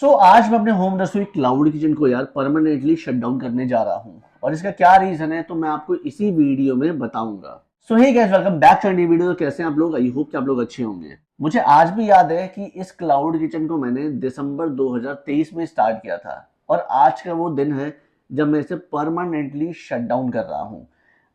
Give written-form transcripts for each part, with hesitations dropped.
आज मैं अपने होम रसोई क्लाउड किचन को यार परमानेंटली शट डाउन करने जा रहा हूँ और इसका क्या रीजन है तो मैं आपको इसी वीडियो में बताऊंगा। Hey guys, welcome back to new video. कैसे हैं आप लोग? आई होप कि आप लोग अच्छे होंगे। मुझे आज भी याद है कि इस क्लाउड किचन को मैंने दिसंबर 2023 में स्टार्ट किया था और आज का वो दिन है जब मैं इसे परमानेंटली शट डाउन कर रहा हूँ।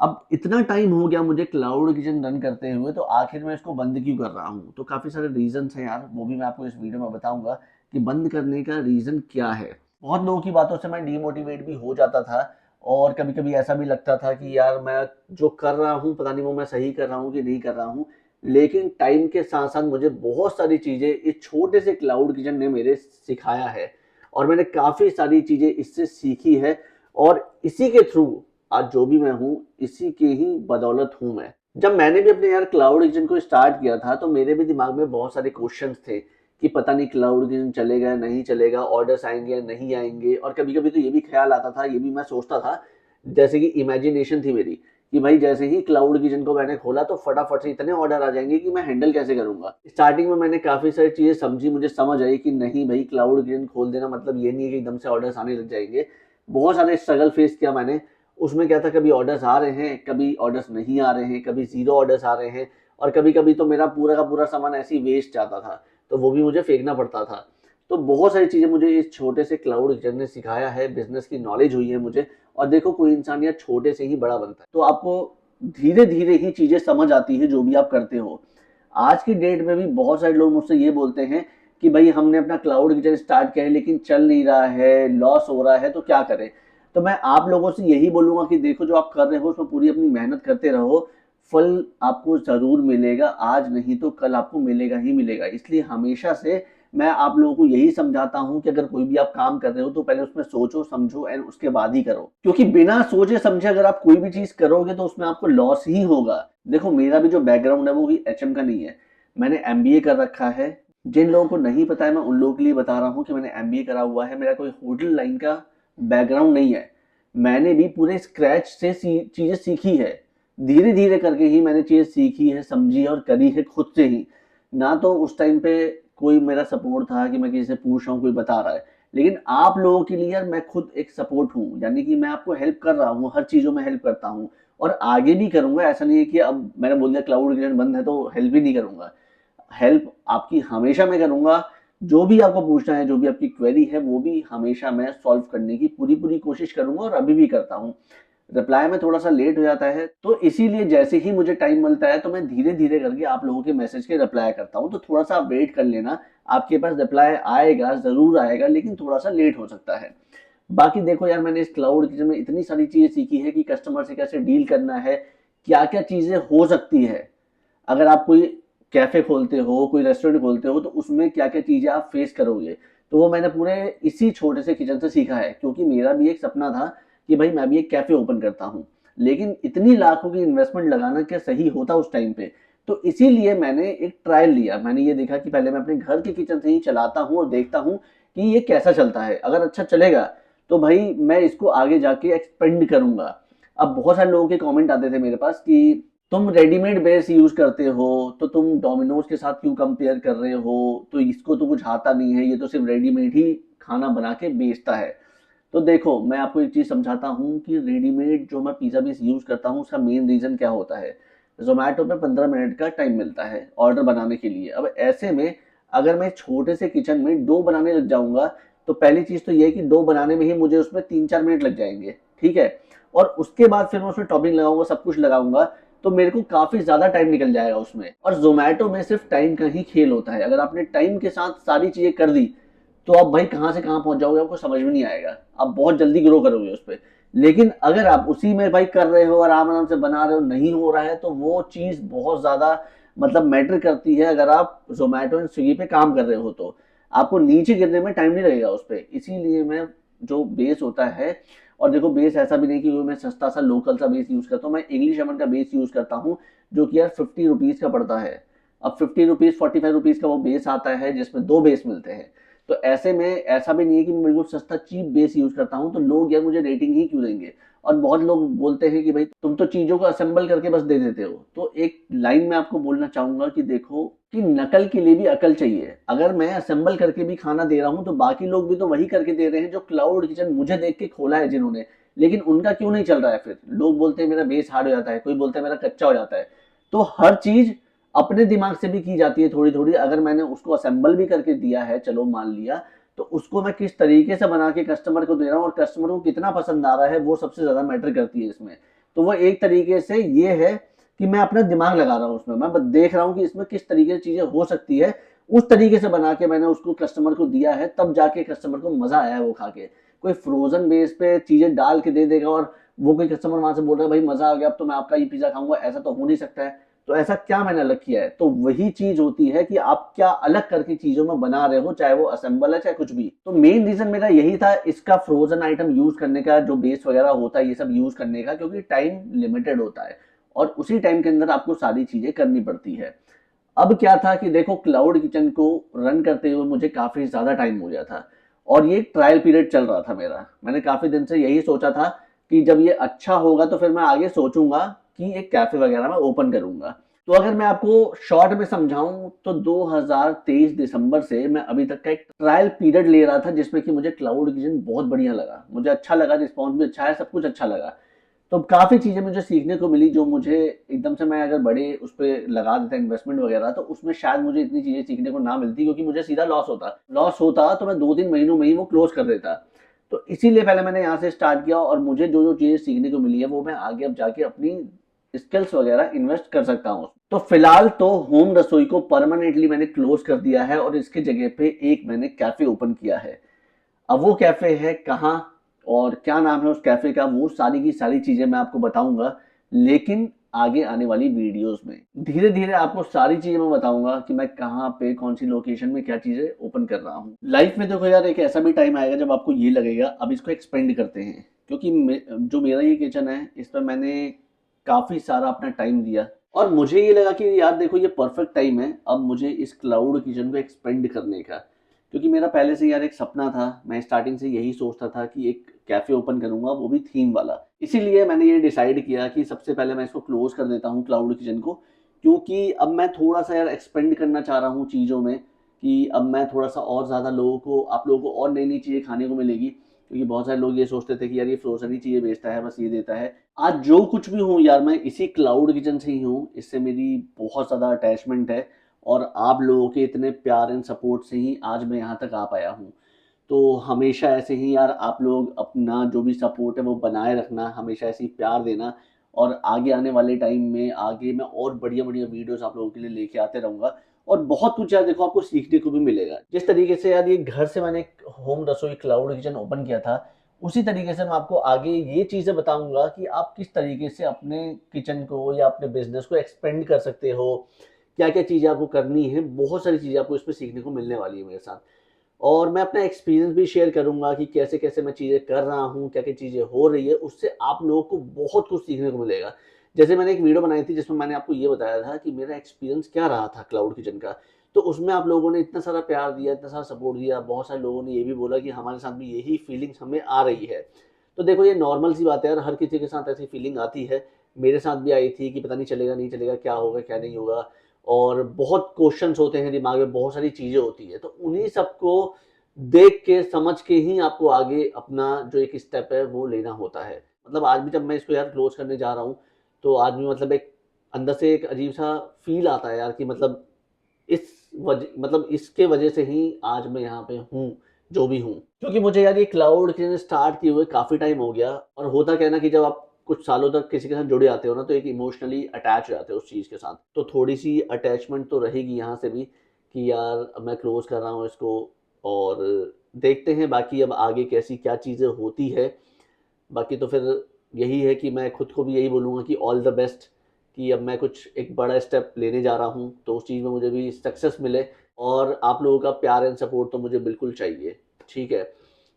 अब इतना टाइम हो गया मुझे क्लाउड किचन रन करते हुए, तो आखिर में इसको बंद क्यों कर रहा हूँ? तो काफ़ी सारे रीजंस हैं यार, वो भी मैं आपको इस वीडियो में बताऊंगा कि बंद करने का रीज़न क्या है। बहुत लोगों की बातों से मैं डीमोटिवेट भी हो जाता था और कभी-कभी ऐसा भी लगता था कि यार मैं जो कर रहा हूँ पता नहीं वो मैं सही कर रहा हूँ कि नहीं कर रहा हूँ। लेकिन टाइम के साथ-साथ मुझे बहुत सारी चीज़ें इस छोटे से क्लाउड किचन ने मेरे सिखाया है और मैंने काफ़ी सारी चीज़ें इससे सीखी है और इसी के थ्रू आज जो भी मैं हूँ, इसी की ही बदौलत हूँ मैं। जब मैंने भी अपने यार क्लाउड किचन को स्टार्ट किया था तो मेरे भी दिमाग में बहुत सारे क्वेश्चंस थे कि पता नहीं क्लाउड किचन चलेगा या नहीं चलेगा, ऑर्डर्स आएंगे या नहीं आएंगे। और कभी कभी तो ये भी ख्याल आता था, ये भी मैं सोचता था, जैसे कि इमेजिनेशन थी मेरी, कि भाई जैसे ही क्लाउड किचन को मैंने खोला तो फटाफट से इतने ऑर्डर आ जाएंगे कि मैं हैंडल कैसे करूंगा। स्टार्टिंग में मैंने काफी सारी चीजें समझी, मुझे समझ आई कि नहीं भाई, क्लाउड किचन खोल देना मतलब ये नहीं है कि एकदम से ऑर्डर्स आने लग जाएंगे। बहुत सारे स्ट्रगल फेस किया मैंने। उसमें क्या था, कभी ऑर्डर्स आ रहे हैं, कभी ऑर्डर्स नहीं आ रहे हैं, कभी जीरो ऑर्डर्स आ रहे हैं और कभी कभी तो मेरा पूरा का पूरा सामान ऐसे ही वेस्ट जाता था, तो वो भी मुझे फेंकना पड़ता था। तो बहुत सारी चीज़ें मुझे इस छोटे से क्लाउड किचन ने सिखाया है, बिजनेस की नॉलेज हुई है मुझे। और देखो, कोई इंसान यार छोटे से ही बड़ा बनता है, तो आपको धीरे धीरे ही चीज़ें समझ आती है जो भी आप करते हो। आज की डेट में भी बहुत सारे लोग मुझसे ये बोलते हैं कि भाई हमने अपना क्लाउड किचन स्टार्ट किया है लेकिन चल नहीं रहा है, लॉस हो रहा है, तो क्या करें? तो मैं आप लोगों से यही बोलूंगा कि देखो, जो आप कर रहे हो उसमें पूरी अपनी मेहनत करते रहो, फल आपको ज़रूर मिलेगा। आज नहीं तो कल आपको मिलेगा ही मिलेगा। इसलिए हमेशा से मैं आप लोगों को यही समझाता हूँ कि अगर कोई भी आप काम कर रहे हो तो पहले उसमें सोचो समझो एंड उसके बाद ही करो, क्योंकि बिना सोचे समझे अगर आप कोई भी चीज़ करोगे तो उसमें आपको लॉस ही होगा। देखो, मेरा भी जो बैकग्राउंड है वो भी एचएम का नहीं है, मैंने एमबीए कर रखा है। जिन लोगों को नहीं पता है, मैं उन लोगों के लिए बता रहा हूँ कि मैंने एमबीए करा हुआ है। मेरा कोई होटल लाइन का बैकग्राउंड नहीं है। मैंने भी पूरे स्क्रैच से चीज़ें सीखी है। धीरे धीरे करके ही मैंने चीज़ सीखी है, समझी है और करी है खुद से ही। ना तो उस टाइम पे कोई मेरा सपोर्ट था कि मैं किसी से पूछ रहा हूँ, कोई बता रहा है। लेकिन आप लोगों के लिए यार मैं खुद एक सपोर्ट हूँ, यानी कि मैं आपको हेल्प कर रहा हूँ, हर चीज़ों में हेल्प करता हूँ और आगे भी करूँगा। ऐसा नहीं है कि अब मैंने बोल दिया क्लाउड किचन बंद है तो हेल्प ही नहीं करूँगा। हेल्प आपकी हमेशा मैं करूँगा। जो भी आपको पूछना है, जो भी आपकी क्वेरी है, वो भी हमेशा मैं सॉल्व करने की पूरी पूरी कोशिश करूँगा और अभी भी करता हूँ। रिप्लाई में थोड़ा सा लेट हो जाता है, तो इसीलिए जैसे ही मुझे टाइम मिलता है तो मैं धीरे धीरे करके आप लोगों के मैसेज के रिप्लाई करता हूँ। तो थोड़ा सा आप वेट कर लेना, आपके पास रिप्लाई आएगा, ज़रूर आएगा, लेकिन थोड़ा सा लेट हो सकता है। बाकी देखो यार, मैंने इस क्लाउड किचन में इतनी सारी चीज़ें सीखी है कि कस्टमर से कैसे डील करना है, क्या क्या चीज़ें हो सकती है। अगर आप कोई कैफ़े खोलते हो, कोई रेस्टोरेंट खोलते हो, तो उसमें क्या-क्या चीज़ें आप फेस करोगे। तो वो मैंने पूरे इसी छोटे से किचन से सीखा है, क्योंकि मेरा भी एक सपना था कि भाई मैं भी एक कैफ़े ओपन करता हूँ। लेकिन इतनी लाखों की इन्वेस्टमेंट लगाना क्या सही होता उस टाइम पे? तो इसीलिए मैंने एक ट्रायल लिया। मैंने ये देखा कि पहले मैं अपने घर के किचन से ही चलाता हूँ और देखता हूँ कि ये कैसा चलता है। अगर अच्छा चलेगा, तो भाई मैं इसको आगे जाके एक्सपेंड करूँगा। अब बहुत सारे लोगों के कमेंट आते थे मेरे पास कि तुम रेडीमेड बेस यूज करते हो, तो तुम डोमिनोज के साथ क्यों कंपेयर कर रहे हो? तो इसको तो कुछ आता नहीं है, ये तो सिर्फ रेडीमेड ही खाना बना के बेचता है। तो देखो, मैं आपको एक चीज़ समझाता हूँ कि रेडीमेड जो मैं पिज़्ज़ा बेस यूज़ करता हूँ उसका मेन रीज़न क्या होता है। ज़ोमैटो पे 15 मिनट का टाइम मिलता है ऑर्डर बनाने के लिए। अब ऐसे में अगर मैं छोटे से किचन में डो बनाने लग जाऊंगा, तो पहली चीज़ तो ये है कि डो बनाने में ही मुझे उसमें 3-4 मिनट लग जाएंगे, ठीक है? और उसके बाद फिर मैं उसमें टॉपिंग लगाऊंगा, सब कुछ लगाऊंगा, तो मेरे को काफ़ी ज़्यादा टाइम निकल जाएगा उसमें। और ज़ोमैटो में सिर्फ टाइम का ही खेल होता है। अगर आपने टाइम के साथ सारी चीज़ें कर दी, तो आप भाई कहाँ से कहाँ पहुंच जाओगे आपको समझ में नहीं आएगा। आप बहुत जल्दी ग्रो करोगे उस पर। लेकिन अगर आप उसी में भाई कर रहे हो, आराम आराम से बना रहे हो, नहीं हो रहा है, तो वो चीज़ बहुत ज़्यादा मतलब मैटर करती है। अगर आप जोमेटो एंड स्विगी पे काम कर रहे हो तो आपको नीचे गिरने में टाइम नहीं लगेगा उस पर। इसीलिए मैं जो बेस होता है, और देखो बेस ऐसा भी नहीं कि वो मैं सस्ता सा लोकल सा बेस यूज़ करता हूँ। मैं इंग्लिश अमन का बेस यूज़ करता हूँ, जो कि यार 50 रुपीज़ का पड़ता है। अब 50 रुपीज़ 45 रुपीज़ का वो बेस आता है जिसमें दो बेस मिलते हैं। तो ऐसे में ऐसा भी नहीं है कि मैं बिल्कुल सस्ता चीप बेस यूज़ करता हूँ, तो लोग यार मुझे रेटिंग ही क्यों देंगे? और बहुत लोग बोलते हैं कि भाई तुम तो चीज़ों को असेंबल करके बस दे देते हो। तो एक लाइन मैं आपको बोलना चाहूँगा कि देखो कि नकल के लिए भी अकल चाहिए। अगर मैं असेंबल करके भी खाना दे रहा हूँ, तो बाकी लोग भी तो वही करके दे रहे हैं जो क्लाउड किचन मुझे देख के खोला है जिन्होंने। लेकिन उनका क्यों नहीं चल रहा है फिर? लोग बोलते हैं मेरा बेस हार्ड हो जाता है, कोई बोलता है मेरा कच्चा हो जाता है। तो हर चीज़ अपने दिमाग से भी की जाती है थोड़ी-थोड़ी। अगर मैंने उसको असेंबल भी करके दिया है, चलो मान लिया, तो उसको मैं किस तरीके से बना के कस्टमर को दे रहा हूँ और कस्टमर को कितना पसंद आ रहा है, वो सबसे ज़्यादा मैटर करती है इसमें। तो वो एक तरीके से ये है कि मैं अपना दिमाग लगा रहा हूँ उसमें। मैं ब देख रहा हूँ कि इसमें किस तरीके से चीज़ें हो सकती है, उस तरीके से बना के मैंने उसको कस्टमर को दिया है, तब जाके कस्टमर को मज़ा आया है वो खा के। कोई फ्रोज़न बेस पे चीज़ें डाल के दे देगा और वो कोई कस्टमर वहाँ से बोल रहा है, "भाई मज़ा आ गया, अब तो मैं आपका ही पिज़्ज़ा खाऊँगा।" ऐसा तो हो नहीं सकता है। तो ऐसा क्या मैंने अलग किया है? तो वही चीज़ होती है कि आप क्या अलग करके चीज़ों में बना रहे हो, चाहे वो असेंबल है, चाहे कुछ भी। तो मेन रीज़न मेरा यही था इसका फ्रोज़न आइटम यूज़ करने का, जो बेस वगैरह होता है, ये सब यूज़ करने का, क्योंकि टाइम लिमिटेड होता है और उसी टाइम के अंदर आपको सारी चीज़ें करनी पड़ती है। अब क्या था कि देखो क्लाउड किचन को रन करते हुए मुझे काफ़ी ज़्यादा टाइम हो गया था और ये ट्रायल पीरियड चल रहा था मेरा। मैंने काफ़ी दिन से यही सोचा था कि जब ये अच्छा होगा तो फिर मैं आगे सोचूँगा कि एक कैफ़े वगैरह मैं ओपन करूँगा। तो अगर मैं आपको शॉर्ट में समझाऊँ तो 2023 दिसंबर से मैं अभी तक का एक ट्रायल पीरियड ले रहा था जिसमें कि मुझे क्लाउड किचन बहुत बढ़िया लगा। मुझे अच्छा लगा, रिस्पॉन्स भी अच्छा है, सब कुछ अच्छा लगा। तो काफ़ी चीज़ें मुझे सीखने को मिली जो मुझे एकदम से मैं अगर बड़े उस पे लगा देता इन्वेस्टमेंट वगैरह तो उसमें शायद मुझे इतनी चीज़ें सीखने को ना मिलती क्योंकि मुझे सीधा लॉस होता। लॉस होता तो मैं 2-3 महीनों में ही वो क्लोज़ कर देता। तो इसीलिए पहले मैंने यहाँ से स्टार्ट किया और मुझे जो-जो चीज़ें सीखने को मिली है वो मैं आगे अब जाके अपनी स्किल्स वगैरह इन्वेस्ट कर सकता हूँ। तो फिलहाल तो होम रसोई को परमानेंटली मैंने क्लोज़ कर दिया है और इसकी जगह पे एक मैंने कैफ़े ओपन किया है। अब वो कैफ़े है कहाँ और क्या नाम है उस कैफ़े का, वो सारी की सारी चीज़ें मैं आपको बताऊँगा, लेकिन आगे आने वाली वीडियोज़ में। धीरे-धीरे आपको सारी चीज़ें मैं बताऊँगा कि मैं कहाँ पे, कौन-सी लोकेशन में क्या चीज़ें ओपन कर रहा हूँ। लाइफ़ में देखो यार एक ऐसा भी टाइम आएगा जब आपको ये लगेगा अब इसको एक्सपेंड करते हैं, क्योंकि जो मेरा ये किचन है, इस पे मैंने काफ़ी सारा अपना टाइम दिया और मुझे ये लगा कि यार देखो ये परफेक्ट टाइम है, अब मुझे इस क्लाउड किचन को एक्सपेंड करने का। क्योंकि मेरा पहले से यार एक सपना था, मैं स्टार्टिंग से यही सोचता था कि एक कैफ़े ओपन करूँगा, वो भी थीम वाला। इसीलिए मैंने ये डिसाइड किया कि सबसे पहले मैं इसको क्लोज़ कर देता हूँ क्लाउड किचन को, क्योंकि अब मैं थोड़ा-सा यार एक्सपेंड करना चाह रहा हूँ चीज़ों में कि अब मैं थोड़ा-सा और ज़्यादा लोगों को आप लोगों को और नई-नई चीज़ें खाने को मिलेगी। क्योंकि बहुत सारे लोग ये सोचते थे कि यार ये फ्रोज़न ही चीज़ें बेचता है, बस ये देता है। आज जो कुछ भी हूँ यार मैं इसी क्लाउड किचन से ही हूँ, इससे मेरी बहुत ज़्यादा अटैचमेंट है और आप लोगों के इतने प्यार एंड सपोर्ट से ही आज मैं यहाँ तक आ पाया हूँ। तो हमेशा ऐसे ही यार आप लोग अपना जो भी सपोर्ट है वो बनाए रखना, हमेशा ऐसे ही प्यार देना और आगे आने वाले टाइम में आगे मैं और बढ़िया-बढ़िया वीडियोज़ आप लोगों के लिए लेके आते रहूँगा और बहुत कुछ यार देखो आपको सीखने को भी मिलेगा। जिस तरीके से यार ये घर से मैंने एक होम रसोई क्लाउड किचन ओपन किया था, उसी तरीके से मैं आपको आगे ये चीज़ें बताऊँगा कि आप किस तरीके से अपने किचन को या अपने बिज़नेस को एक्सपेंड कर सकते हो। क्या-क्या चीज़ें आपको करनी है, बहुत सारी चीज़ें आपको इसमें सीखने को मिलने वाली है मेरे साथ। और मैं अपना एक्सपीरियंस भी शेयर करूँगा कि कैसे-कैसे मैं चीज़ें कर रहा हूँ, क्या-क्या चीज़ें हो रही है, उससे आप लोगों को बहुत कुछ सीखने को मिलेगा। जैसे मैंने एक वीडियो बनाई थी जिसमें मैंने आपको ये बताया था कि मेरा एक्सपीरियंस क्या रहा था क्लाउड किचन का। तो उसमें आप लोगों ने इतना सारा प्यार दिया, इतना सारा सपोर्ट दिया, बहुत सारे लोगों ने ये भी बोला कि हमारे साथ भी यही फीलिंग्स हमें आ रही है। तो देखो ये नॉर्मल सी बात है यार, हर किसी के साथ ऐसी फीलिंग आती है। मेरे साथ भी आई थी कि पता नहीं चलेगा, नहीं चलेगा, क्या होगा, क्या नहीं होगा और बहुत क्वेश्चन्स होते हैं दिमाग में, बहुत सारी चीज़ें होती हैं। तो उन्हीं सबको देख के, समझ के ही आपको आगे अपना जो एक स्टेप है वो लेना होता है। मतलब आज भी जब मैं इसको यार क्लोज़ करने जा रहा हूँ, तो आज भी मतलब एक अंदर से एक अजीब-सा फ़ील आता है यार कि मतलब इसके वजह से ही आज मैं यहाँ पे हूँ, जो भी हूँ। क्योंकि मुझे यार ये क्लाउड किचन स्टार्ट किए हुए काफ़ी टाइम हो गया और होता क्या है ना कि जब आप कुछ सालों तक किसी के साथ जुड़े आते हो ना, तो एक इमोशनली अटैच हो जाते हो उस चीज़ के साथ। तो थोड़ी-सी अटैचमेंट तो रहेगी यहाँ से भी कि यार अब मैं क्लोज़ कर रहा हूँ इसको और देखते हैं बाकी अब आगे कैसी क्या चीज़ें होती है। बाकी तो फिर यही है कि मैं खुद को भी यही बोलूँगा कि ऑल द बेस्ट कि अब मैं कुछ एक बड़ा स्टेप लेने जा रहा हूँ, तो उस चीज़ में मुझे भी सक्सेस मिले और आप लोगों का प्यार एंड सपोर्ट तो मुझे बिल्कुल चाहिए, ठीक है?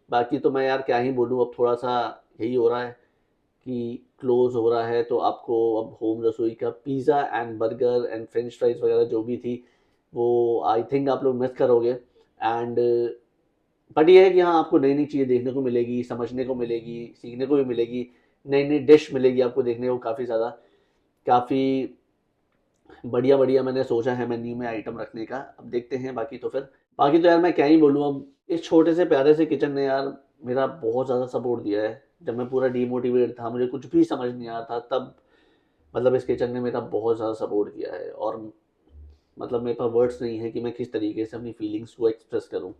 बाकी तो मैं यार क्या ही बोलूँ, अब थोड़ा-सा यही हो रहा है कि क्लोज़ हो रहा है, तो आपको अब होम रसोई का pizza and burger and French fries वगैरह जो भी थी, वो आई थिंक आप लोग मिस करोगे एंड बट ये है कि हाँ, आपको नई नई चीज़ें देखने को मिलेगी, समझने को मिलेगी, सीखने को भी मिलेगी, नई नई डिश मिलेगी आपको देखने को काफ़ी ज़्यादा, काफ़ी बढ़िया बढ़िया मैंने सोचा है मेन्यू में आइटम रखने का। अब देखते हैं बाकी तो फिर, बाकी तो यार मैं क्या ही बोलूँ अब, इस छोटे से प्यारे से किचन ने यार मेरा बहुत ज़्यादा सपोर्ट दिया है। जब मैं पूरा डीमोटिवेट था, मुझे कुछ भी समझ नहीं आ रहा था, तब मतलब इस किचन ने मेरा बहुत ज़्यादा सपोर्ट किया है। और मतलब मेरे पास वर्ड्स नहीं है कि मैं किस तरीके से अपनी फीलिंग्स को एक्सप्रेस करूँ।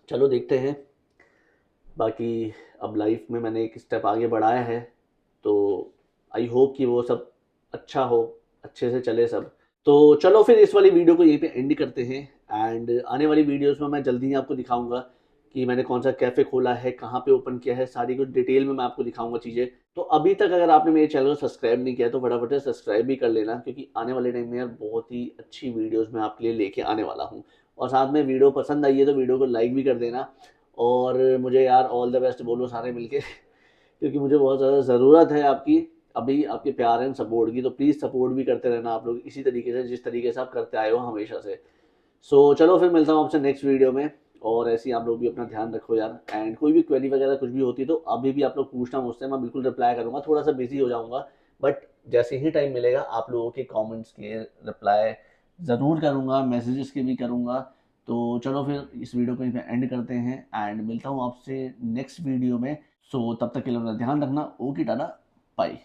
चलो देखते हैं बाकी। अब लाइफ में मैंने एक स्टेप आगे बढ़ाया है, तो आई होप कि वो सब अच्छा हो, अच्छे से चले सब। तो चलो फिर इस वाली वीडियो को यहीं पे एंड करते हैं। एंड आने वाली वीडियोस में मैं जल्दी ही आपको दिखाऊंगा कि मैंने कौन सा कैफ़े खोला है, कहाँ पे ओपन किया है, सारी कुछ डिटेल में मैं आपको दिखाऊंगा चीज़ें। तो अभी तक अगर आपने मेरे चैनल को सब्सक्राइब नहीं किया है तो फटाफट से सब्सक्राइब भी कर लेना, क्योंकि आने वाले टाइम में यार बहुत ही अच्छी वीडियोज़ मैं आपके लिए लेके आने वाला हूँ। और साथ में वीडियो पसंद आई है तो वीडियो को लाइक भी कर देना। और मुझे यार ऑल द बेस्ट बोलो सारे मिलके क्योंकि मुझे बहुत ज़्यादा ज़रूरत है आपकी, अभी आपके प्यार एंड सपोर्ट की। तो प्लीज़ सपोर्ट भी करते रहना आप लोग इसी तरीके से, जिस तरीके से आप करते आए हो हमेशा से। सो चलो फिर मिलता हूँ आपसे नेक्स्ट वीडियो में। और ऐसे ही आप लोग भी अपना ध्यान रखो यार। एंड कोई भी क्वेरी वगैरह कुछ भी होती है तो अभी भी आप लोग पूछना मुझसे, मैं बिल्कुल रिप्लाई करूँगा। थोड़ा सा बिजी हो जाऊँगा, बट जैसे ही टाइम मिलेगा आप लोगों के कमेंट्स के रिप्लाई ज़रूर करूँगा, मैसेजेस के भी करूँगा। तो चलो फिर इस वीडियो को यहीं पे एंड करते हैं एंड मिलता हूँ आपसे नेक्स्ट वीडियो में। सो तब तक के लिए अपना ध्यान रखना। Okay tata, bye.